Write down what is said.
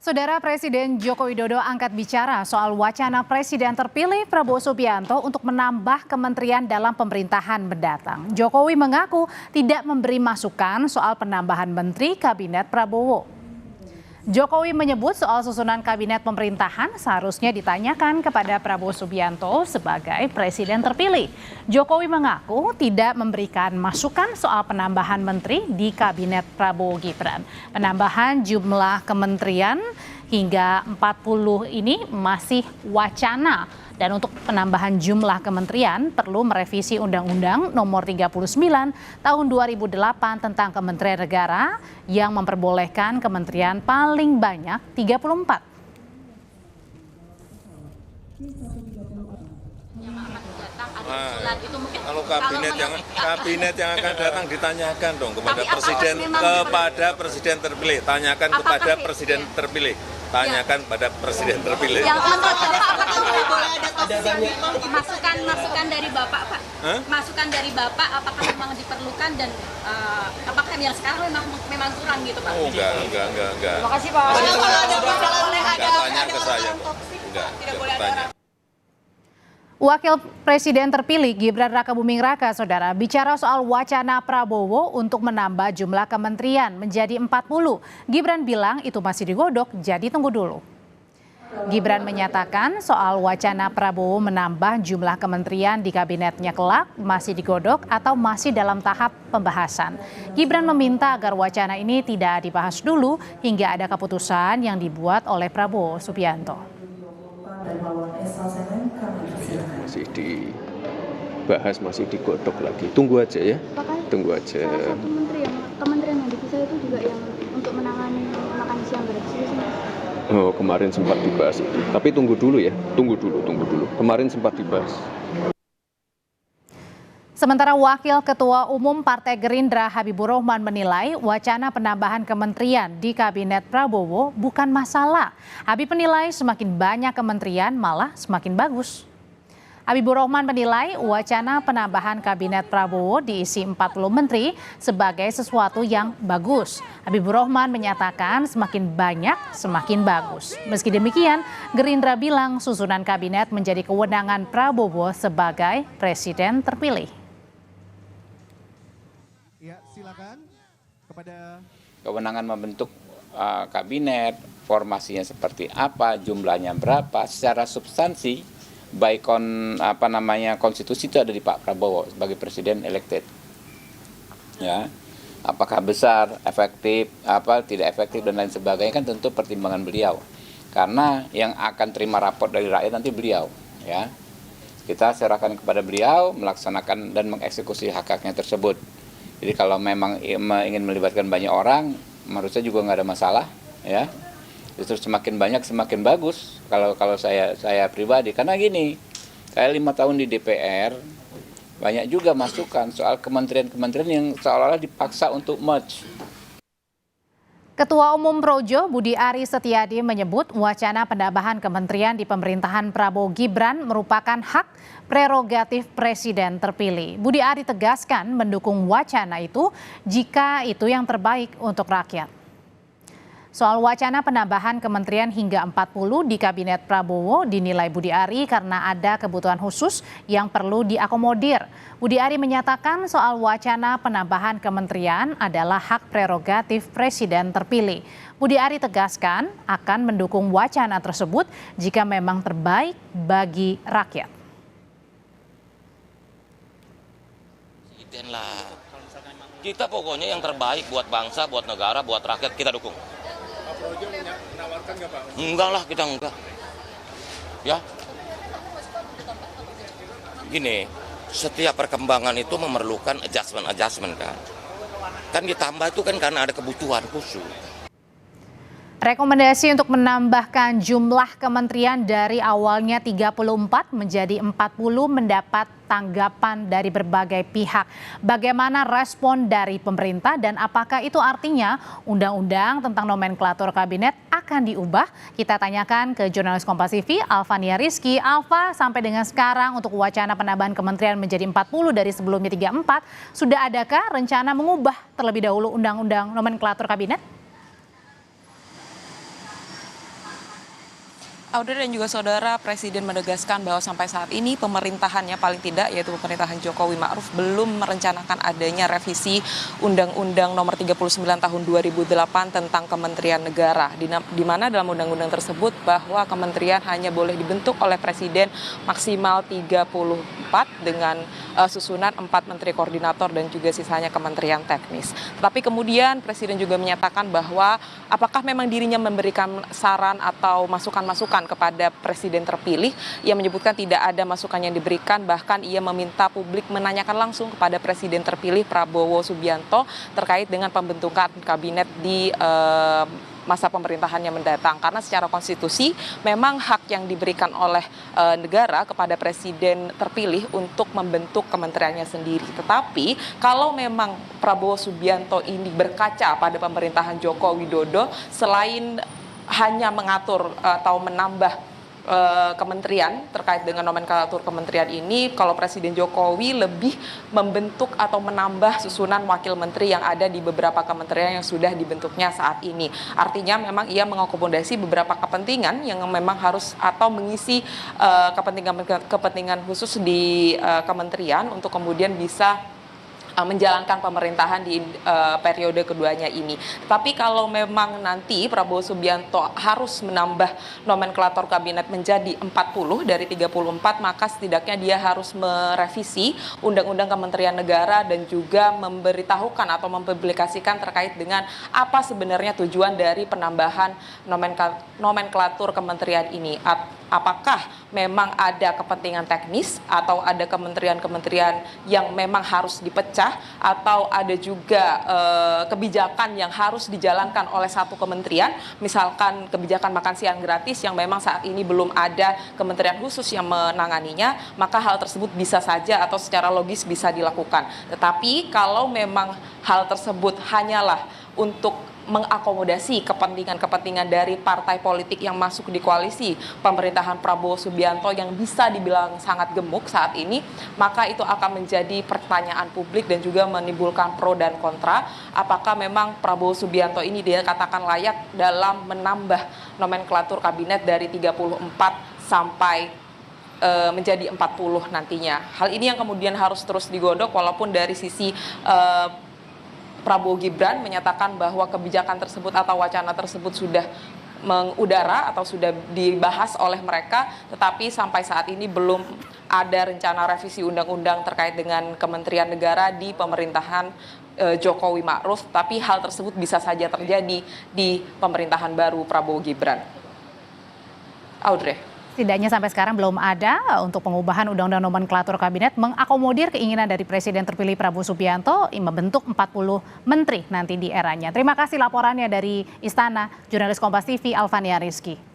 Saudara Presiden Joko Widodo angkat bicara soal wacana Presiden terpilih Prabowo Subianto untuk menambah kementerian dalam pemerintahan mendatang. Jokowi mengaku tidak memberi masukan soal penambahan menteri kabinet Prabowo. Jokowi menyebut soal susunan kabinet pemerintahan seharusnya ditanyakan kepada Prabowo Subianto sebagai presiden terpilih. Jokowi mengaku tidak memberikan masukan soal penambahan menteri di kabinet Prabowo Gibran. Penambahan jumlah kementerian hingga 40 ini masih wacana. Dan untuk penambahan jumlah kementerian perlu merevisi Undang-Undang Nomor 39 Tahun 2008 tentang Kementerian Negara yang memperbolehkan kementerian paling banyak 34. Kalau kabinet yang akan datang ditanyakan dong kepada presiden terpilih, tanyakan kepada presiden terpilih, tanyakan pada presiden terpilih. Yang boleh ada masukan dari Bapak, Pak? Masukan dari Bapak apakah memang diperlukan dan apakah yang sekarang memang kurang gitu, Pak? Oh, enggak. Terima kasih, Pak. Kalau ada boleh ada tanya ke saya, tidak boleh ada. Wakil Presiden terpilih Gibran Rakabuming Raka, saudara, bicara soal wacana Prabowo untuk menambah jumlah kementerian menjadi 40. Gibran bilang itu masih digodok, jadi tunggu dulu. Gibran menyatakan soal wacana Prabowo menambah jumlah kementerian di kabinetnya kelak masih digodok atau masih dalam tahap pembahasan. Gibran meminta agar wacana ini tidak dibahas dulu hingga ada keputusan yang dibuat oleh Prabowo Subianto. Masih dibahas, masih digodok lagi. Tunggu aja ya. Tunggu aja. Salah satu kementerian yang dipisah itu juga yang untuk menangani makan siang gratis. Oh, kemarin sempat dibahas itu. Tapi tunggu dulu ya. Tunggu dulu. Kemarin sempat dibahas. Sementara Wakil Ketua Umum Partai Gerindra Habibur Rahman menilai wacana penambahan kementerian di Kabinet Prabowo bukan masalah. Habib menilai semakin banyak kementerian malah semakin bagus. Habibur Rahman menilai wacana penambahan Kabinet Prabowo diisi 40 menteri sebagai sesuatu yang bagus. Habibur Rahman menyatakan semakin banyak semakin bagus. Meski demikian, Gerindra bilang susunan kabinet menjadi kewenangan Prabowo sebagai presiden terpilih. Ya, silakan kepada kewenangan membentuk kabinet, formasinya seperti apa, jumlahnya berapa, secara substansi baik konstitusi itu ada di Pak Prabowo sebagai presiden elected. Ya. Apakah besar, efektif, tidak efektif dan lain sebagainya kan tentu pertimbangan beliau. Karena yang akan terima raport dari rakyat nanti beliau, ya. Kita serahkan kepada beliau melaksanakan dan mengeksekusi hak-haknya tersebut. Jadi kalau memang ingin melibatkan banyak orang, menurut saya juga nggak ada masalah, ya. Justru semakin banyak semakin bagus. Kalau saya pribadi, karena gini, saya 5 tahun di DPR, banyak juga masukan soal kementerian-kementerian yang seolah-olah dipaksa untuk merge. Ketua Umum Projo Budi Ari Setiadi menyebut wacana penambahan kementerian di pemerintahan Prabowo Gibran merupakan hak prerogatif presiden terpilih. Budi Ari tegaskan mendukung wacana itu jika itu yang terbaik untuk rakyat. Soal wacana penambahan kementerian hingga 40 di Kabinet Prabowo dinilai Budi Ari karena ada kebutuhan khusus yang perlu diakomodir. Budi Ari menyatakan soal wacana penambahan kementerian adalah hak prerogatif presiden terpilih. Budi Ari tegaskan akan mendukung wacana tersebut jika memang terbaik bagi rakyat. Kita pokoknya yang terbaik buat bangsa, buat negara, buat rakyat kita dukung. Projo menawarkan nggak Pak? Enggak lah, kita enggak. Ya. Gini, setiap perkembangan itu memerlukan adjustment kan. Kan ditambah itu kan karena ada kebutuhan khusus. Rekomendasi untuk menambahkan jumlah kementerian dari awalnya 34 menjadi 40 mendapat tanggapan dari berbagai pihak. Bagaimana respon dari pemerintah dan apakah itu artinya undang-undang tentang nomenklatur kabinet akan diubah? Kita tanyakan ke jurnalis Kompas TV Alvania Rizky. Alva, sampai dengan sekarang untuk wacana penambahan kementerian menjadi 40 dari sebelumnya 34, sudah adakah rencana mengubah terlebih dahulu undang-undang nomenklatur kabinet? Audrey dan juga saudara, Presiden menegaskan bahwa sampai saat ini pemerintahannya paling tidak, yaitu pemerintahan Jokowi Ma'ruf, belum merencanakan adanya revisi Undang-Undang Nomor 39 Tahun 2008 tentang Kementerian Negara, di mana dalam undang-undang tersebut bahwa kementerian hanya boleh dibentuk oleh Presiden maksimal 34 dengan susunan 4 menteri koordinator dan juga sisanya kementerian teknis. Tetapi kemudian Presiden juga menyatakan bahwa apakah memang dirinya memberikan saran atau masukan-masukan kepada Presiden terpilih. Ia menyebutkan tidak ada masukan yang diberikan, bahkan ia meminta publik menanyakan langsung kepada Presiden terpilih Prabowo Subianto terkait dengan pembentukan kabinet di masa pemerintahannya mendatang. Karena secara konstitusi memang hak yang diberikan oleh negara kepada Presiden terpilih untuk membentuk kementeriannya sendiri. Tetapi kalau memang Prabowo Subianto ini berkaca pada pemerintahan Joko Widodo, selain hanya mengatur atau menambah kementerian terkait dengan nomenklatur kementerian ini, kalau Presiden Jokowi lebih membentuk atau menambah susunan wakil menteri yang ada di beberapa kementerian yang sudah dibentuknya saat ini. Artinya memang ia mengakomodasi beberapa kepentingan yang memang harus atau mengisi kepentingan khusus di kementerian untuk kemudian bisa menjalankan pemerintahan di periode keduanya ini. Tapi kalau memang nanti Prabowo Subianto harus menambah nomenklatur kabinet menjadi 40 dari 34, maka setidaknya dia harus merevisi Undang-Undang Kementerian Negara dan juga memberitahukan atau mempublikasikan terkait dengan apa sebenarnya tujuan dari penambahan nomenklatur kementerian ini. Apakah memang ada kepentingan teknis atau ada kementerian-kementerian yang memang harus dipecah, atau ada juga kebijakan yang harus dijalankan oleh satu kementerian, misalkan kebijakan makan siang gratis yang memang saat ini belum ada kementerian khusus yang menanganinya, maka hal tersebut bisa saja atau secara logis bisa dilakukan. Tetapi kalau memang hal tersebut hanyalah untuk mengakomodasi kepentingan-kepentingan dari partai politik yang masuk di koalisi pemerintahan Prabowo Subianto yang bisa dibilang sangat gemuk saat ini, maka itu akan menjadi pertanyaan publik dan juga menimbulkan pro dan kontra. Apakah memang Prabowo Subianto ini dia katakan layak dalam menambah nomenklatur kabinet dari 34 sampai menjadi 40 nantinya. Hal ini yang kemudian harus terus digodok, walaupun dari sisi Prabowo Gibran menyatakan bahwa kebijakan tersebut atau wacana tersebut sudah mengudara atau sudah dibahas oleh mereka, tetapi sampai saat ini belum ada rencana revisi undang-undang terkait dengan Kementerian Negara di pemerintahan Jokowi Ma'ruf, tapi hal tersebut bisa saja terjadi di pemerintahan baru Prabowo Gibran. Audrey. Setidaknya sampai sekarang belum ada untuk pengubahan Undang-Undang Nomenklatur Kabinet mengakomodir keinginan dari Presiden terpilih Prabowo Subianto membentuk 40 menteri nanti di eranya. Terima kasih laporannya dari Istana, jurnalis Kompas TV Alvania Rizky.